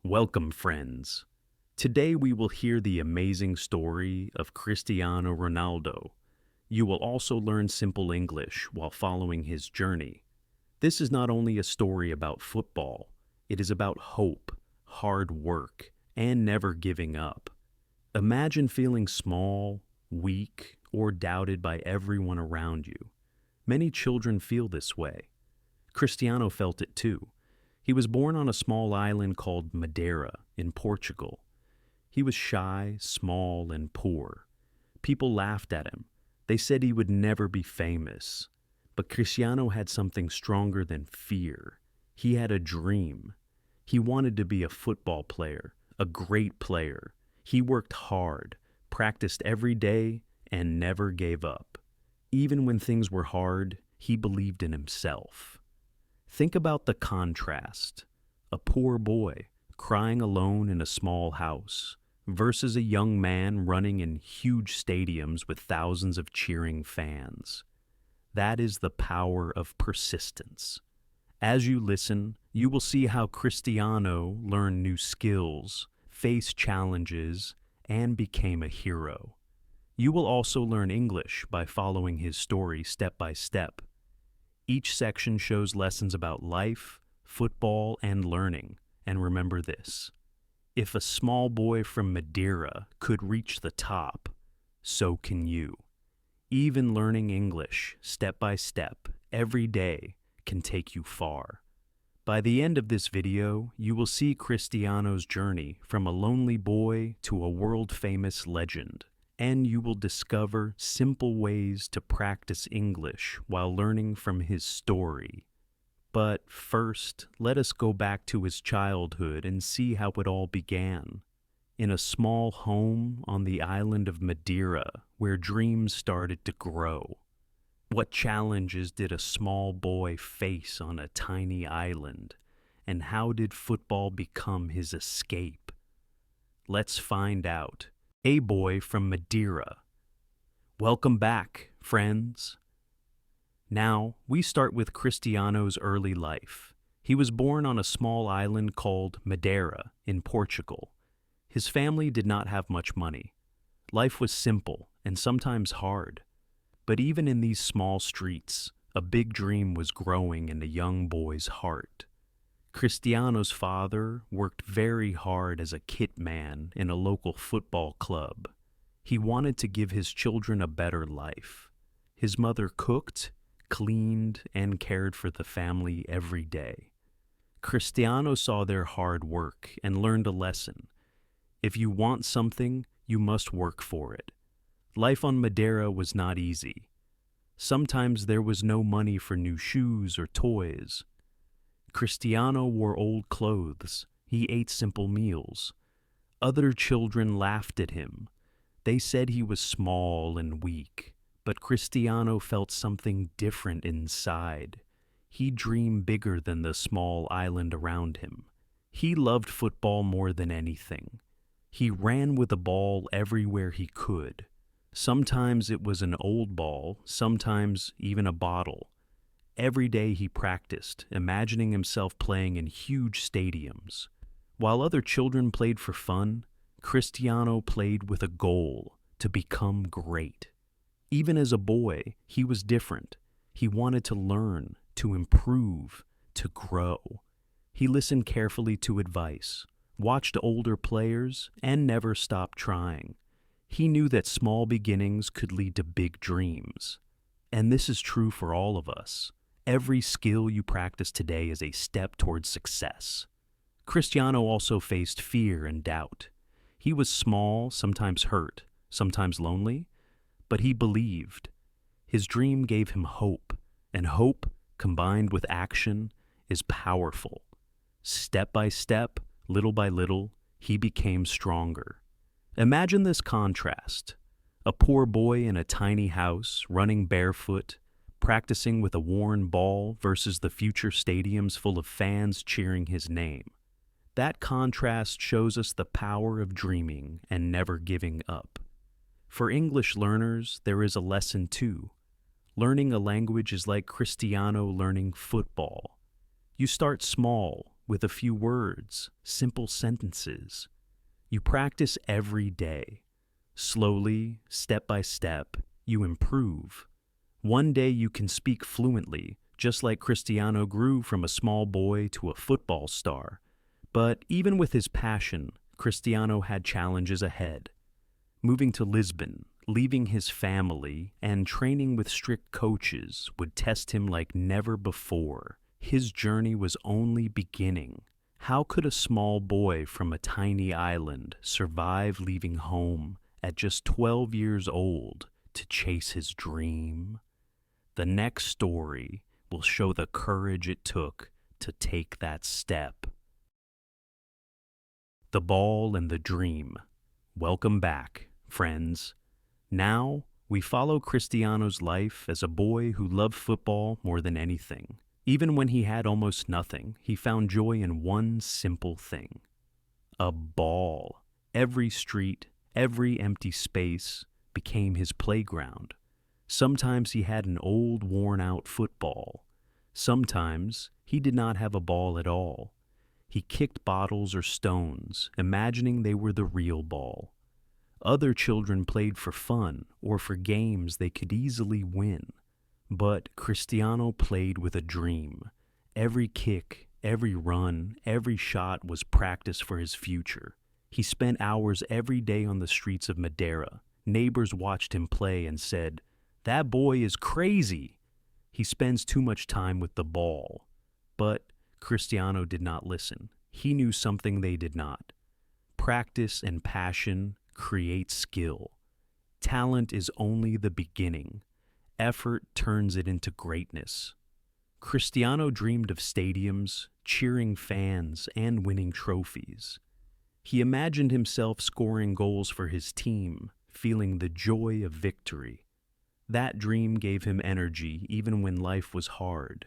Welcome, friends. Today we will hear the amazing story of Cristiano Ronaldo. You will also learn simple English while following his journey. This is not only a story about football, it is about hope, hard work, and never giving up. Imagine feeling small, weak, or doubted by everyone around you. Many children feel this way. Cristiano felt it too. He was born on a small island called Madeira in Portugal. He was shy, small, and poor. People laughed at him. They said he would never be famous. But Cristiano had something stronger than fear. He had a dream. He wanted to be a football player, a great player. He worked hard, practiced every day, and never gave up. Even when things were hard, he believed in himself. Think about the contrast. A poor boy crying alone in a small house versus a young man running in huge stadiums with thousands of cheering fans. That is the power of persistence. As you listen, you will see how Cristiano learned new skills, faced challenges, and became a hero. You will also learn English by following his story step by step. Each section shows lessons about life, football, and learning. And remember this: if a small boy from Madeira could reach the top, so can you. Even learning English step by step every day can take you far. By the end of this video, you will see Cristiano's journey from a lonely boy to a world-famous legend. And you will discover simple ways to practice English while learning from his story. But first, let us go back to his childhood and see how it all began. In a small home on the island of Madeira, where dreams started to grow. What challenges did a small boy face on a tiny island? And how did football become his escape? Let's find out. A boy from Madeira. Welcome back, friends. Now, we start with Cristiano's early life. He was born on a small island called Madeira in Portugal. His family did not have much money. Life was simple and sometimes hard. But even in these small streets, a big dream was growing in the young boy's heart. Cristiano's father worked very hard as a kit man in a local football club. He wanted to give his children a better life. His mother cooked, cleaned, and cared for the family every day. Cristiano saw their hard work and learned a lesson. If you want something, you must work for it. Life on Madeira was not easy. Sometimes there was no money for new shoes or toys. Cristiano wore old clothes. He ate simple meals. Other children laughed at him. They said he was small and weak, but Cristiano felt something different inside. He dreamed bigger than the small island around him. He loved football more than anything. He ran with the ball everywhere he could. Sometimes it was an old ball, sometimes even a bottle. Every day he practiced, imagining himself playing in huge stadiums. While other children played for fun, Cristiano played with a goal to become great. Even as a boy, he was different. He wanted to learn, to improve, to grow. He listened carefully to advice, watched older players, and never stopped trying. He knew that small beginnings could lead to big dreams. And this is true for all of us. Every skill you practice today is a step towards success. Cristiano also faced fear and doubt. He was small, sometimes hurt, sometimes lonely, but he believed. His dream gave him hope, and hope, combined with action, is powerful. Step by step, little by little, he became stronger. Imagine this contrast. A poor boy in a tiny house, running barefoot, practicing with a worn ball versus the future stadiums full of fans cheering his name. That contrast shows us the power of dreaming and never giving up. For English learners, there is a lesson too. Learning a language is like Cristiano learning football. You start small, with a few words, simple sentences. You practice every day. Slowly, step by step, you improve. One day you can speak fluently, just like Cristiano grew from a small boy to a football star. But even with his passion, Cristiano had challenges ahead. Moving to Lisbon, leaving his family, and training with strict coaches would test him like never before. His journey was only beginning. How could a small boy from a tiny island survive leaving home at just 12 years old to chase his dream? The next story will show the courage it took to take that step. The Ball and the Dream. Welcome back, friends. Now, we follow Cristiano's life as a boy who loved football more than anything. Even when he had almost nothing, he found joy in one simple thing: a ball. Every street, every empty space became his playground. Sometimes he had an old, worn-out football. Sometimes he did not have a ball at all. He kicked bottles or stones, imagining they were the real ball. Other children played for fun or for games they could easily win. But Cristiano played with a dream. Every kick, every run, every shot was practice for his future. He spent hours every day on the streets of Madeira. Neighbors watched him play and said, "That boy is crazy. He spends too much time with the ball." But Cristiano did not listen. He knew something they did not. Practice and passion create skill. Talent is only the beginning. Effort turns it into greatness. Cristiano dreamed of stadiums, cheering fans, and winning trophies. He imagined himself scoring goals for his team, feeling the joy of victory. That dream gave him energy even when life was hard.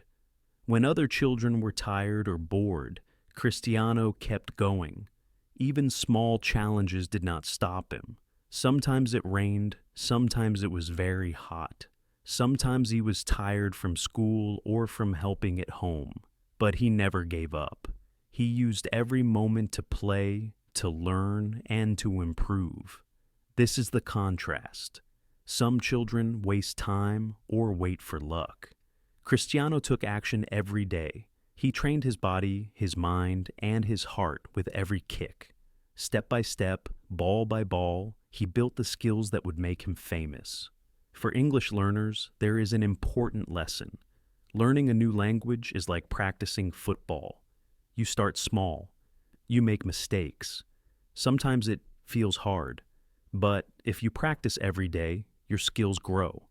When other children were tired or bored, Cristiano kept going. Even small challenges did not stop him. Sometimes it rained, sometimes it was very hot. Sometimes he was tired from school or from helping at home. But he never gave up. He used every moment to play, to learn, and to improve. This is the contrast. Some children waste time or wait for luck. Cristiano took action every day. He trained his body, his mind, and his heart with every kick. Step by step, ball by ball, he built the skills that would make him famous. For English learners, there is an important lesson. Learning a new language is like practicing football. You start small. You make mistakes. Sometimes it feels hard. But if you practice every day, your skills grow.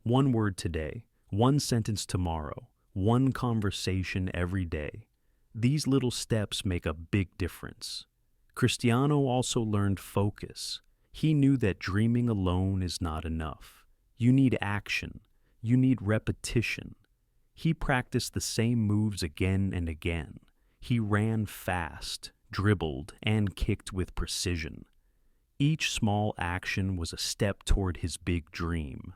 One word today, one sentence tomorrow, one conversation every day. These little steps make a big difference. Cristiano also learned focus. He knew that dreaming alone is not enough. You need action. You need repetition. He practiced the same moves again and again. He ran fast, dribbled, and kicked with precision. Each small action was a step toward his big dream.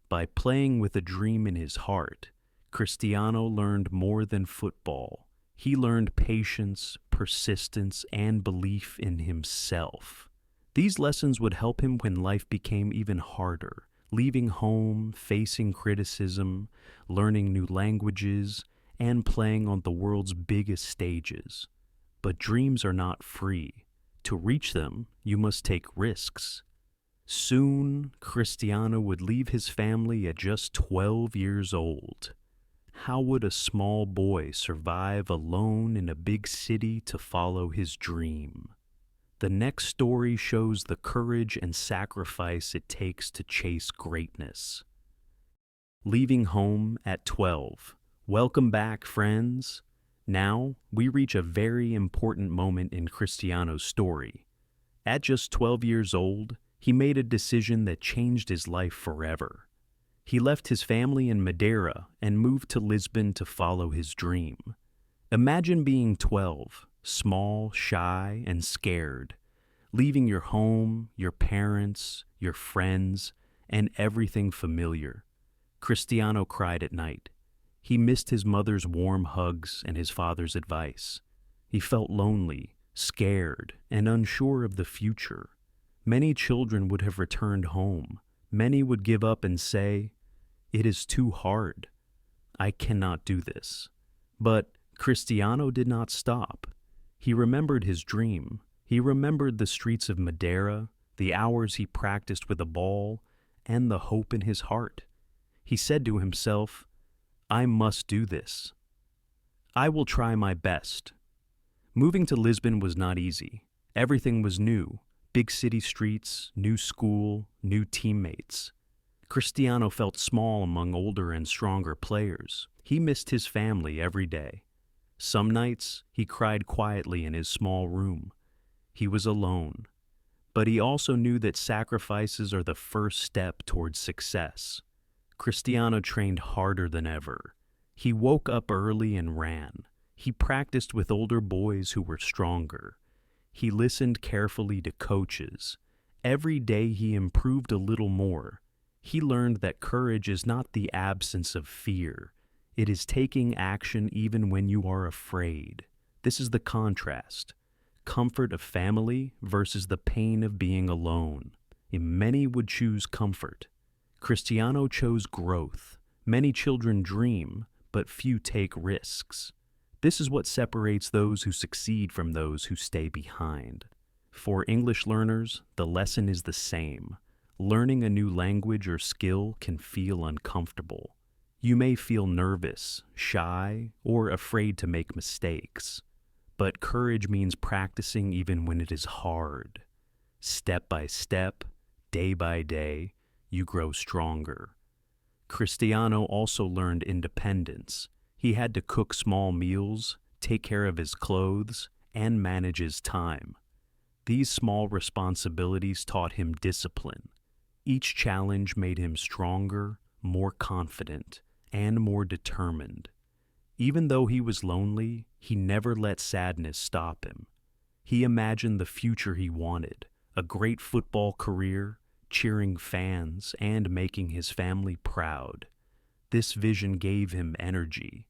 By playing with a dream in his heart, Cristiano learned more than football. He learned patience, persistence, and belief in himself. These lessons would help him when life became even harder, leaving home, facing criticism, learning new languages, and playing on the world's biggest stages. But dreams are not free. To reach them, you must take risks. Soon, Cristiano would leave his family at just 12 years old. How would a small boy survive alone in a big city to follow his dream? The next story shows the courage and sacrifice it takes to chase greatness. Leaving home at 12. Welcome back, friends. Now, we reach a very important moment in Cristiano's story. At just 12 years old, he made a decision that changed his life forever. He left his family in Madeira and moved to Lisbon to follow his dream. Imagine being 12, small, shy, and scared, leaving your home, your parents, your friends, and everything familiar. Cristiano cried at night. He missed his mother's warm hugs and his father's advice. He felt lonely, scared, and unsure of the future. Many children would have returned home. Many would give up and say, "It is too hard. I cannot do this." But Cristiano did not stop. He remembered his dream. He remembered the streets of Madeira, the hours he practiced with a ball, and the hope in his heart. He said to himself, "I must do this. I will try my best." Moving to Lisbon was not easy. Everything was new. Big city streets, new school, new teammates. Cristiano felt small among older and stronger players. He missed his family every day. Some nights, he cried quietly in his small room. He was alone. But he also knew that sacrifices are the first step towards success. Cristiano trained harder than ever. He woke up early and ran. He practiced with older boys who were stronger. He listened carefully to coaches. Every day he improved a little more. He learned that courage is not the absence of fear. It is taking action even when you are afraid. This is the contrast. Comfort of family versus the pain of being alone. Many would choose comfort. Cristiano chose growth. Many children dream, but few take risks. This is what separates those who succeed from those who stay behind. For English learners, the lesson is the same. Learning a new language or skill can feel uncomfortable. You may feel nervous, shy, or afraid to make mistakes. But courage means practicing even when it is hard. Step by step, day by day, you grow stronger. Cristiano also learned independence. He had to cook small meals, take care of his clothes, and manage his time. These small responsibilities taught him discipline. Each challenge made him stronger, more confident, and more determined. Even though he was lonely, he never let sadness stop him. He imagined the future he wanted, a great football career, cheering fans, and making his family proud. This vision gave him energy.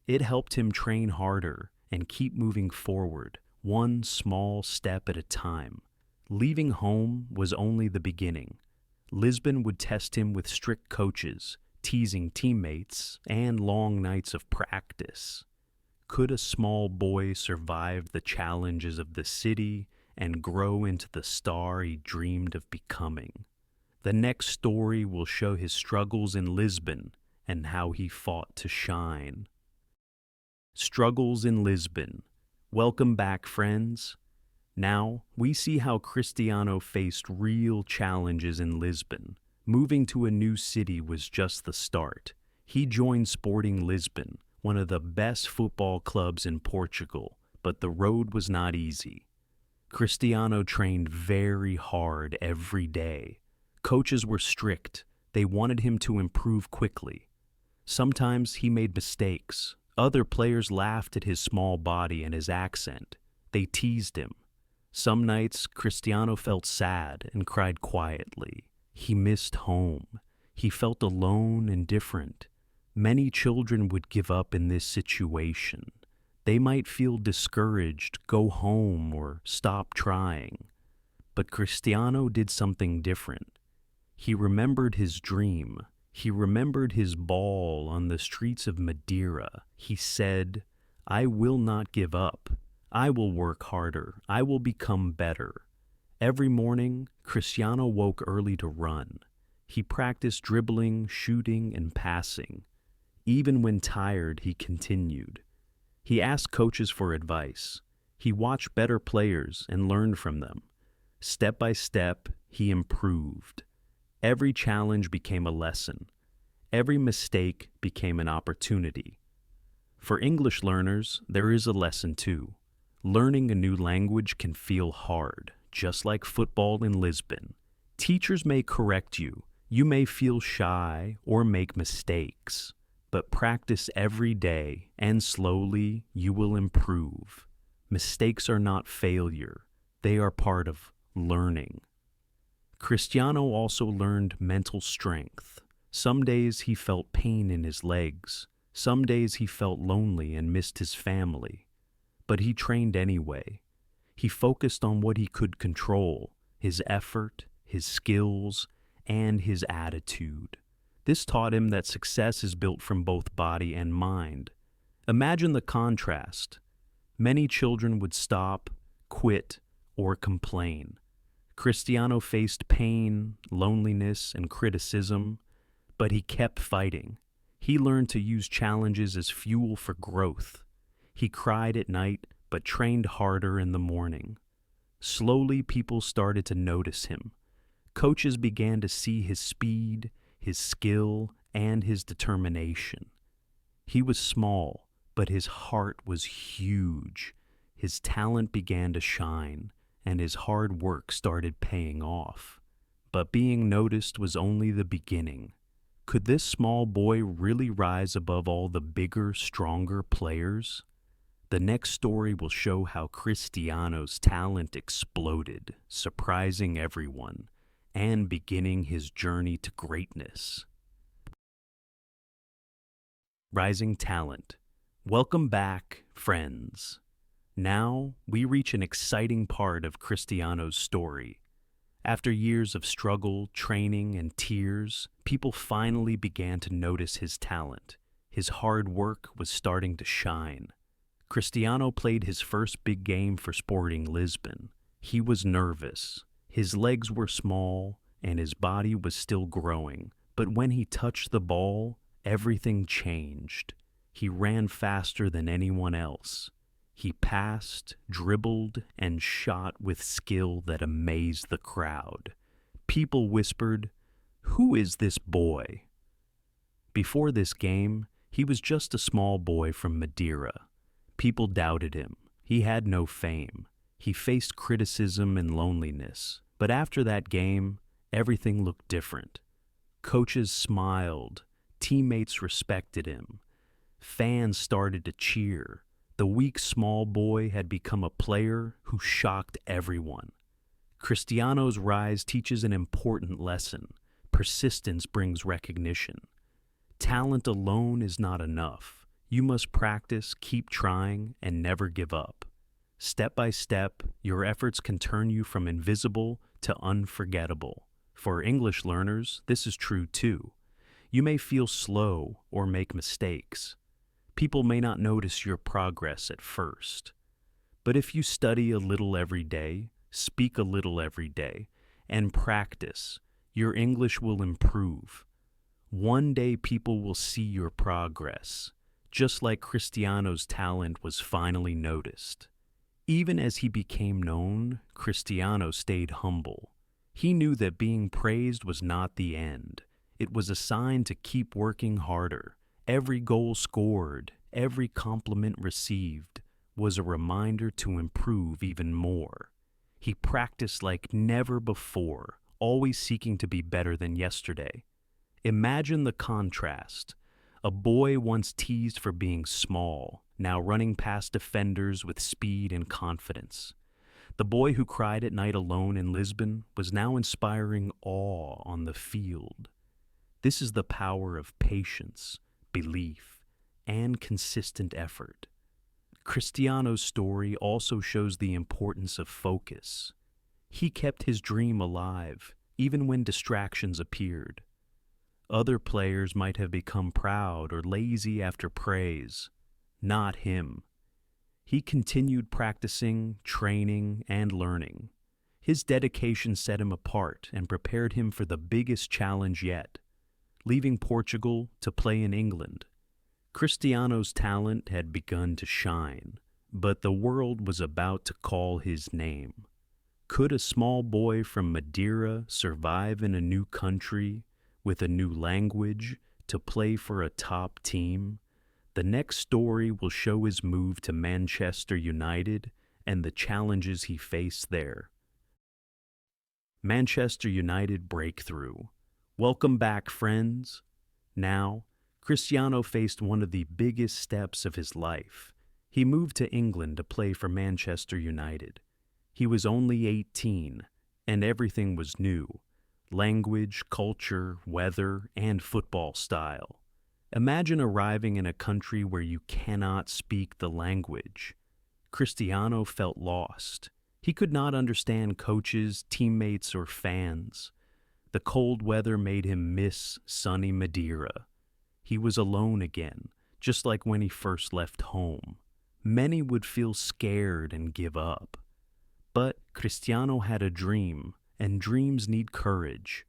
It helped him train harder and keep moving forward, one small step at a time. Leaving home was only the beginning. Lisbon would test him with strict coaches, teasing teammates, and long nights of practice. Could a small boy survive the challenges of the city and grow into the star he dreamed of becoming? The next story will show his struggles in Lisbon and how he fought to shine. Struggles in Lisbon. Welcome back, friends. Now, we see how Cristiano faced real challenges in Lisbon. Moving to a new city was just the start. He joined Sporting Lisbon, one of the best football clubs in Portugal, but the road was not easy. Cristiano trained very hard every day. Coaches were strict. They wanted him to improve quickly. Sometimes he made mistakes. Other players laughed at his small body and his accent. They teased him. Some nights, Cristiano felt sad and cried quietly. He missed home. He felt alone and different. Many children would give up in this situation. They might feel discouraged, go home, or stop trying. But Cristiano did something different. He remembered his dream. He remembered his ball on the streets of Madeira. He said, "I will not give up. I will work harder. I will become better." Every morning, Cristiano woke early to run. He practiced dribbling, shooting, and passing. Even when tired, he continued. He asked coaches for advice. He watched better players and learned from them. Step by step, he improved. Every challenge became a lesson. Every mistake became an opportunity. For English learners, there is a lesson too. Learning a new language can feel hard, just like football in Lisbon. Teachers may correct you. You may feel shy or make mistakes. But practice every day, and slowly you will improve. Mistakes are not failure. They are part of learning. Cristiano also learned mental strength. Some days he felt pain in his legs. Some days he felt lonely and missed his family. But he trained anyway. He focused on what he could control, his effort, his skills, and his attitude. This taught him that success is built from both body and mind. Imagine the contrast. Many children would stop, quit, or complain. Cristiano faced pain, loneliness, and criticism, but he kept fighting. He learned to use challenges as fuel for growth. He cried at night, but trained harder in the morning. Slowly, people started to notice him. Coaches began to see his speed, his skill, and his determination. He was small, but his heart was huge. His talent began to shine, and his hard work started paying off. But being noticed was only the beginning. Could this small boy really rise above all the bigger, stronger players? The next story will show how Cristiano's talent exploded, surprising everyone, and beginning his journey to greatness. Rising talent. Welcome back, friends. Now we reach an exciting part of Cristiano's story. After years of struggle, training, and tears, people finally began to notice his talent. His hard work was starting to shine. Cristiano played his first big game for Sporting Lisbon. He was nervous. His legs were small, and his body was still growing. But when he touched the ball, everything changed. He ran faster than anyone else. He passed, dribbled, and shot with skill that amazed the crowd. People whispered, "Who is this boy?" Before this game, he was just a small boy from Madeira. People doubted him. He had no fame. He faced criticism and loneliness. But after that game, everything looked different. Coaches smiled. Teammates respected him. Fans started to cheer. The weak small boy had become a player who shocked everyone. Cristiano's rise teaches an important lesson. Persistence brings recognition. Talent alone is not enough. You must practice, keep trying, and never give up. Step by step, your efforts can turn you from invisible to unforgettable. For English learners, this is true too. You may feel slow or make mistakes. People may not notice your progress at first. But if you study a little every day, speak a little every day, and practice, your English will improve. One day people will see your progress, just like Cristiano's talent was finally noticed. Even as he became known, Cristiano stayed humble. He knew that being praised was not the end. It was a sign to keep working harder. Every goal scored, every compliment received, was a reminder to improve even more. He practiced like never before, always seeking to be better than yesterday. Imagine the contrast. A boy once teased for being small, now running past defenders with speed and confidence. The boy who cried at night alone in Lisbon was now inspiring awe on the field. This is the power of patience, belief, and consistent effort. Cristiano's story also shows the importance of focus. He kept his dream alive, even when distractions appeared. Other players might have become proud or lazy after praise. Not him. He continued practicing, training, and learning. His dedication set him apart and prepared him for the biggest challenge yet, leaving Portugal to play in England. Cristiano's talent had begun to shine, but the world was about to call his name. Could a small boy from Madeira survive in a new country, with a new language, to play for a top team? The next story will show his move to Manchester United and the challenges he faced there. Manchester United breakthrough. Welcome back, friends. Now, Cristiano faced one of the biggest steps of his life. He moved to England to play for Manchester United. He was only 18, and everything was new. Language, culture, weather, and football style. Imagine arriving in a country where you cannot speak the language. Cristiano felt lost. He could not understand coaches, teammates, or fans. The cold weather made him miss sunny Madeira. He was alone again, just like when he first left home. Many would feel scared and give up. But Cristiano had a dream, and dreams need courage.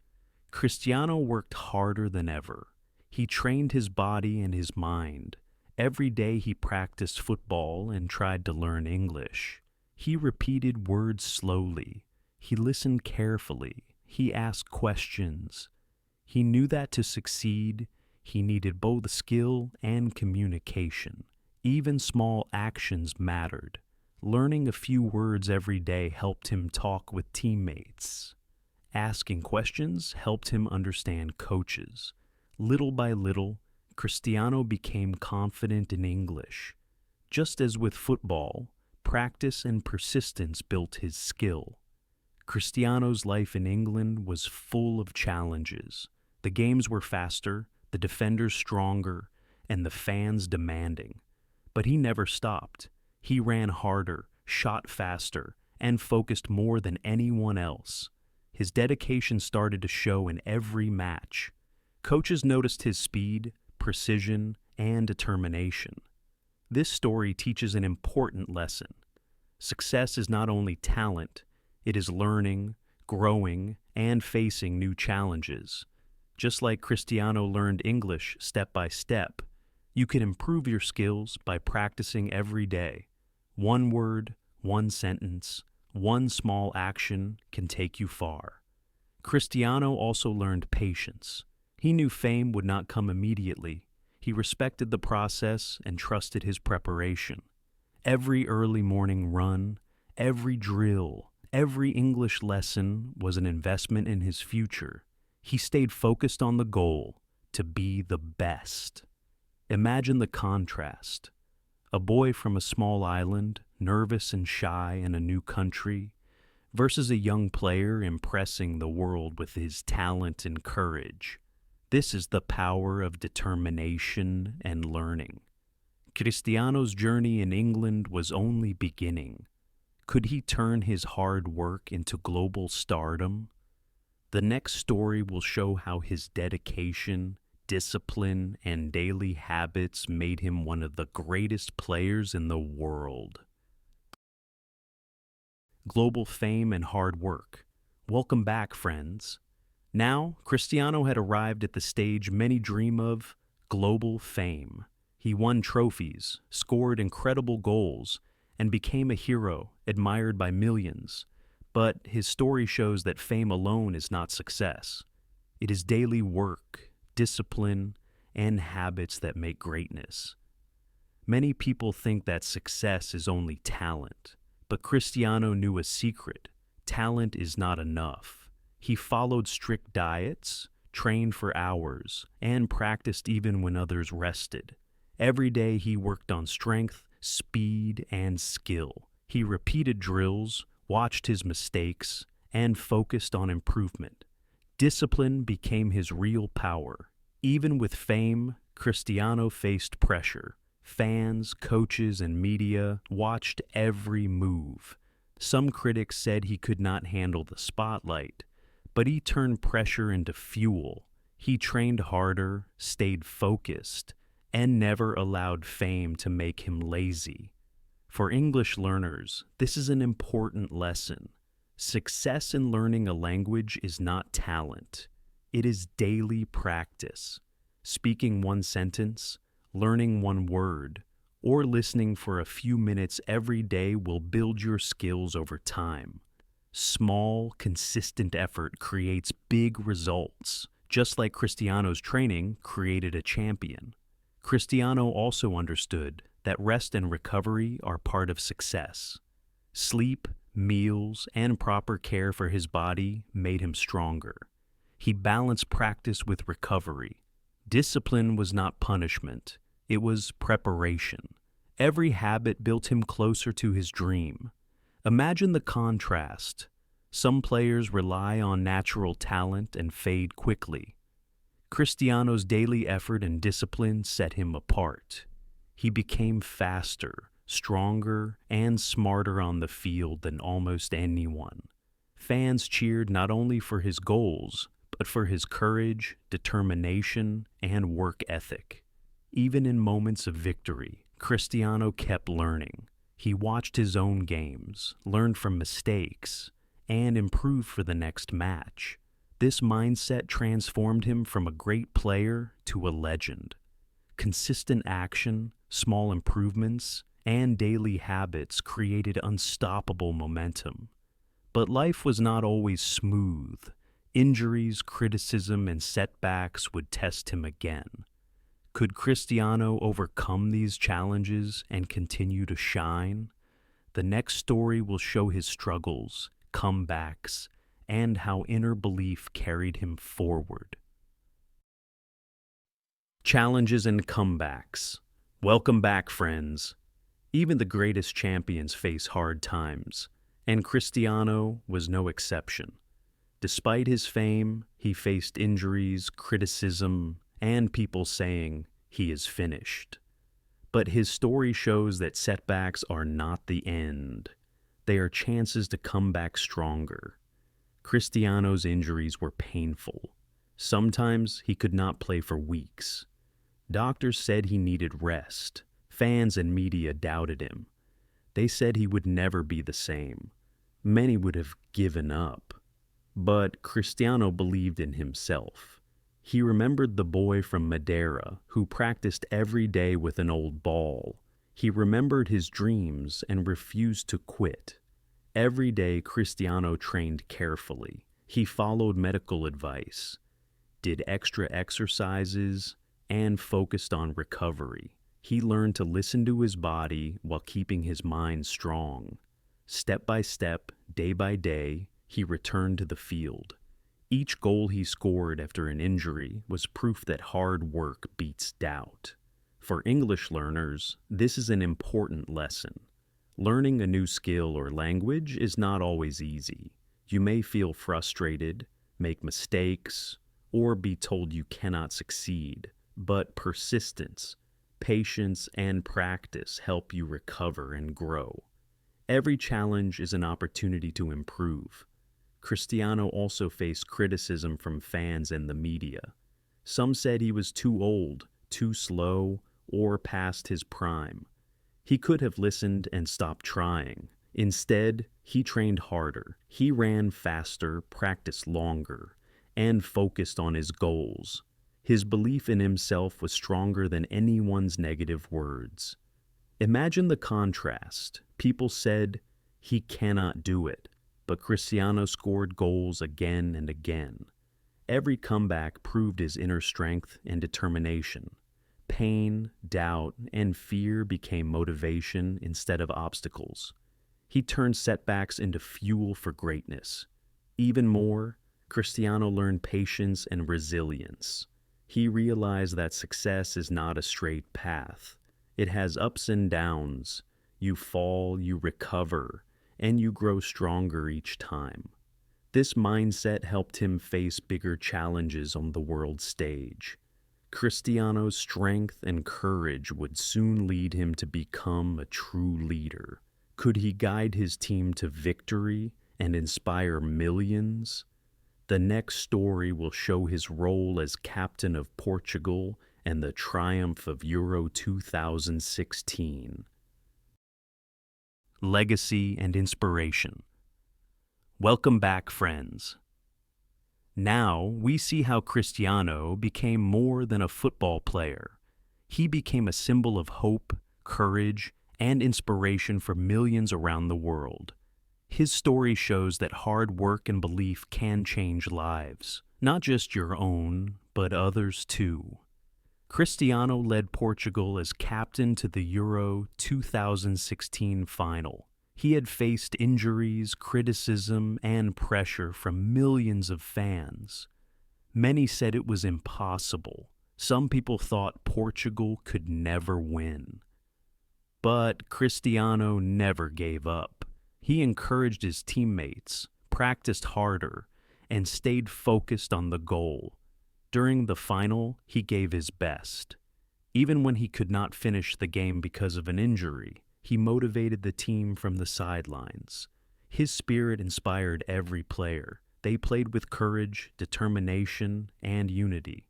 Cristiano worked harder than ever. He trained his body and his mind. Every day he practiced football and tried to learn English. He repeated words slowly. He listened carefully. He asked questions. He knew that to succeed, he needed both skill and communication. Even small actions mattered. Learning a few words every day helped him talk with teammates. Asking questions helped him understand coaches. Little by little, Cristiano became confident in English. Just as with football, practice and persistence built his skill. Cristiano's life in England was full of challenges. The games were faster, the defenders stronger, and the fans demanding. But he never stopped. He ran harder, shot faster, and focused more than anyone else. His dedication started to show in every match. Coaches noticed his speed, precision, and determination. This story teaches an important lesson. Success is not only talent, it is learning, growing, and facing new challenges. Just like Cristiano learned English step by step, you can improve your skills by practicing every day. One word, one sentence, one small action can take you far. Cristiano also learned patience. He knew fame would not come immediately. He respected the process and trusted his preparation. Every early morning run, every drill, every English lesson was an investment in his future. He stayed focused on the goal, to be the best. Imagine the contrast. A boy from a small island, nervous and shy in a new country, versus a young player impressing the world with his talent and courage. This is the power of determination and learning. Cristiano's journey in England was only beginning. Could he turn his hard work into global stardom? The next story will show how his dedication, discipline, and daily habits made him one of the greatest players in the world. Global fame and hard work. Welcome back, friends. Now, Cristiano had arrived at the stage many dream of, global fame. He won trophies, scored incredible goals, and became a hero admired by millions. But his story shows that fame alone is not success. It is daily work, discipline, and habits that make greatness. Many people think that success is only talent, but Cristiano knew a secret. Talent is not enough. He followed strict diets, trained for hours, and practiced even when others rested. Every day he worked on strength, speed, and skill. He repeated drills, watched his mistakes, and focused on improvement. Discipline became his real power. Even with fame, Cristiano faced pressure. Fans, coaches, and media watched every move. Some critics said he could not handle the spotlight, but he turned pressure into fuel. He trained harder, stayed focused, and never allowed fame to make him lazy. For English learners, this is an important lesson. Success in learning a language is not talent. It is daily practice. Speaking one sentence, learning one word, or listening for a few minutes every day will build your skills over time. Small, consistent effort creates big results, just like Cristiano's training created a champion. Cristiano also understood that rest and recovery are part of success. Sleep, meals, and proper care for his body made him stronger. He balanced practice with recovery. Discipline was not punishment, it was preparation. Every habit built him closer to his dream. Imagine the contrast. Some players rely on natural talent and fade quickly. Cristiano's daily effort and discipline set him apart. He became faster, stronger, and smarter on the field than almost anyone. Fans cheered not only for his goals, but for his courage, determination, and work ethic. Even in moments of victory, Cristiano kept learning. He watched his own games, learned from mistakes, and improved for the next match. This mindset transformed him from a great player to a legend. Consistent action, small improvements, and daily habits created unstoppable momentum. But life was not always smooth. Injuries, criticism, and setbacks would test him again. Could Cristiano overcome these challenges and continue to shine? The next story will show his struggles, comebacks, and how inner belief carried him forward. Challenges and comebacks. Welcome back, friends. Even the greatest champions face hard times, and Cristiano was no exception. Despite his fame, he faced injuries, criticism, and people saying he is finished. But his story shows that setbacks are not the end. They are chances to come back stronger. Cristiano's injuries were painful. Sometimes he could not play for weeks. Doctors said he needed rest. Fans and media doubted him. They said he would never be the same. Many would have given up. But Cristiano believed in himself. He remembered the boy from Madeira who practiced every day with an old ball. He remembered his dreams and refused to quit. Every day, Cristiano trained carefully. He followed medical advice, did extra exercises, and focused on recovery. He learned to listen to his body while keeping his mind strong. Step by step, day by day, he returned to the field. Each goal he scored after an injury was proof that hard work beats doubt. For English learners, this is an important lesson. Learning a new skill or language is not always easy. You may feel frustrated, make mistakes, or be told you cannot succeed. But persistence, patience, and practice help you recover and grow. Every challenge is an opportunity to improve. Cristiano also faced criticism from fans and the media. Some said he was too old, too slow, or past his prime. He could have listened and stopped trying. Instead, he trained harder. He ran faster, practiced longer, and focused on his goals. His belief in himself was stronger than anyone's negative words. Imagine the contrast. People said, he cannot do it, but Cristiano scored goals again and again. Every comeback proved his inner strength and determination. Pain, doubt, and fear became motivation instead of obstacles. He turned setbacks into fuel for greatness. Even more, Cristiano learned patience and resilience. He realized that success is not a straight path. It has ups and downs. You fall, you recover, and you grow stronger each time. This mindset helped him face bigger challenges on the world stage. Cristiano's strength and courage would soon lead him to become a true leader. Could he guide his team to victory and inspire millions? The next story will show his role as captain of Portugal and the triumph of Euro 2016. Legacy and inspiration. Welcome back, friends. Now we see how Cristiano became more than a football player. He became a symbol of hope, courage, and inspiration for millions around the world. His story shows that hard work and belief can change lives, not just your own, but others too. Cristiano led Portugal as captain to the Euro 2016 final. He had faced injuries, criticism, and pressure from millions of fans. Many said it was impossible. Some people thought Portugal could never win. But Cristiano never gave up. He encouraged his teammates, practiced harder, and stayed focused on the goal. During the final, he gave his best. Even when he could not finish the game because of an injury, He motivated the team from the sidelines. His spirit inspired every player. They played with courage, determination, and unity.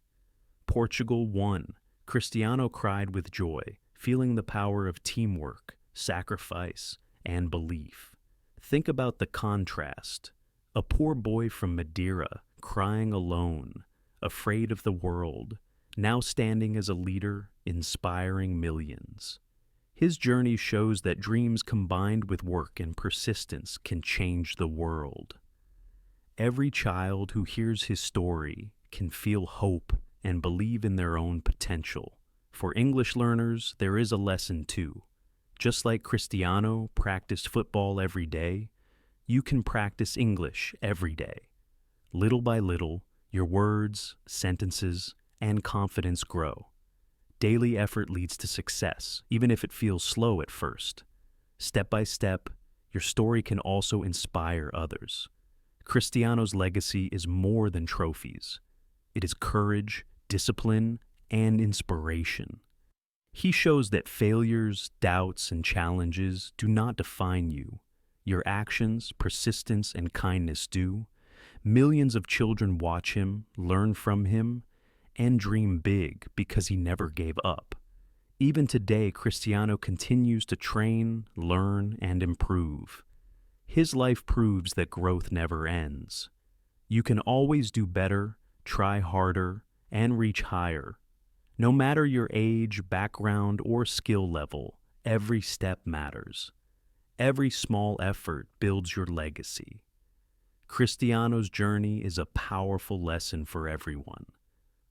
Portugal won. Cristiano cried with joy, feeling the power of teamwork, sacrifice, and belief. Think about the contrast. A poor boy from Madeira, crying alone, afraid of the world, now standing as a leader, inspiring millions. His journey shows that dreams combined with work and persistence can change the world. Every child who hears his story can feel hope and believe in their own potential. For English learners, there is a lesson too. Just like Cristiano practiced football every day, you can practice English every day. Little by little, your words, sentences, and confidence grow. Daily effort leads to success, even if it feels slow at first. Step by step, your story can also inspire others. Cristiano's legacy is more than trophies. It is courage, discipline, and inspiration. He shows that failures, doubts, and challenges do not define you. Your actions, persistence, and kindness do. Millions of children watch him, learn from him, and dream big because he never gave up. Even today, Cristiano continues to train, learn, and improve. His life proves that growth never ends. You can always do better, try harder, and reach higher. No matter your age, background, or skill level, every step matters. Every small effort builds your legacy. Cristiano's journey is a powerful lesson for everyone.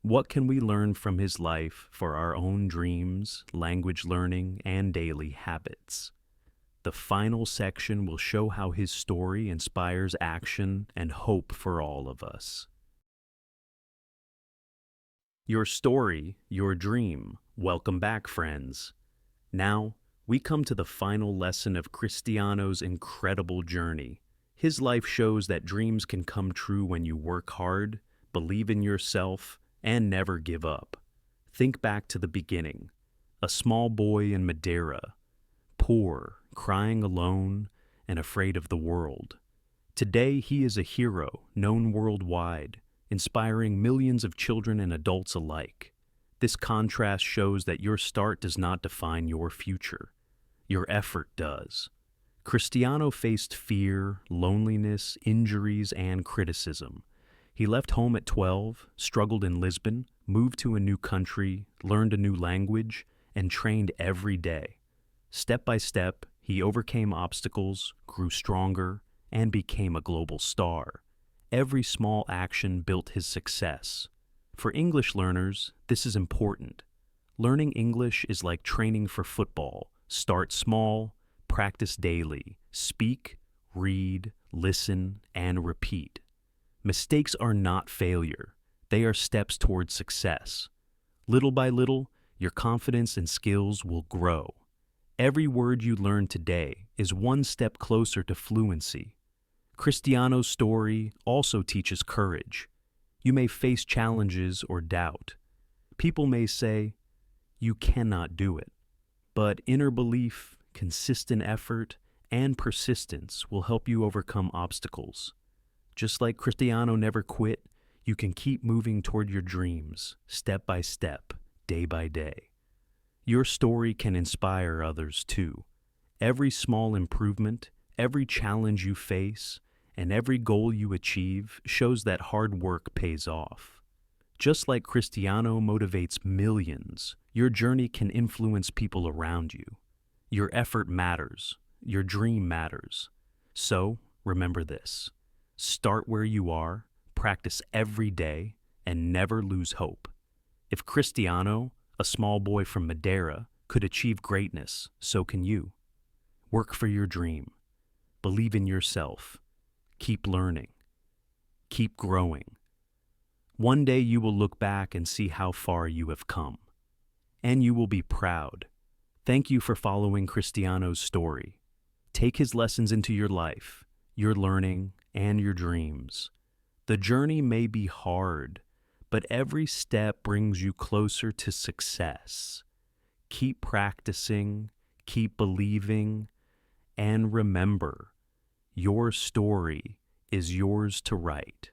What can we learn from his life for our own dreams, language learning, and daily habits? The final section will show how his story inspires action and hope for all of us. Your story, your dream. Welcome back, friends. Now, we come to the final lesson of Cristiano's incredible journey. His life shows that dreams can come true when you work hard, believe in yourself, and never give up. Think back to the beginning. A small boy in Madeira, poor, crying alone, and afraid of the world. Today, he is a hero, known worldwide, inspiring millions of children and adults alike. This contrast shows that your start does not define your future. Your effort does. Cristiano faced fear, loneliness, injuries, and criticism. He left home at 12, struggled in Lisbon, moved to a new country, learned a new language, and trained every day. Step by step, he overcame obstacles, grew stronger, and became a global star. Every small action built his success. For English learners, this is important. Learning English is like training for football. Start small, practice daily, speak, read, listen, and repeat. Mistakes are not failure. They are steps towards success. Little by little, your confidence and skills will grow. Every word you learn today is one step closer to fluency. Cristiano's story also teaches courage. You may face challenges or doubt. People may say, "You cannot do it." But inner belief, consistent effort, and persistence will help you overcome obstacles. Just like Cristiano never quit, you can keep moving toward your dreams, step by step, day by day. Your story can inspire others too. Every small improvement, every challenge you face, and every goal you achieve shows that hard work pays off. Just like Cristiano motivates millions, your journey can influence people around you. Your effort matters. Your dream matters. So, remember this. Start where you are, practice every day, and never lose hope. If Cristiano, a small boy from Madeira, could achieve greatness, so can you. Work for your dream. Believe in yourself. Keep learning. Keep growing. One day you will look back and see how far you have come. And you will be proud. Thank you for following Cristiano's story. Take his lessons into your life, your learning, and your dreams. The journey may be hard, but every step brings you closer to success. Keep practicing, keep believing, and remember, your story is yours to write.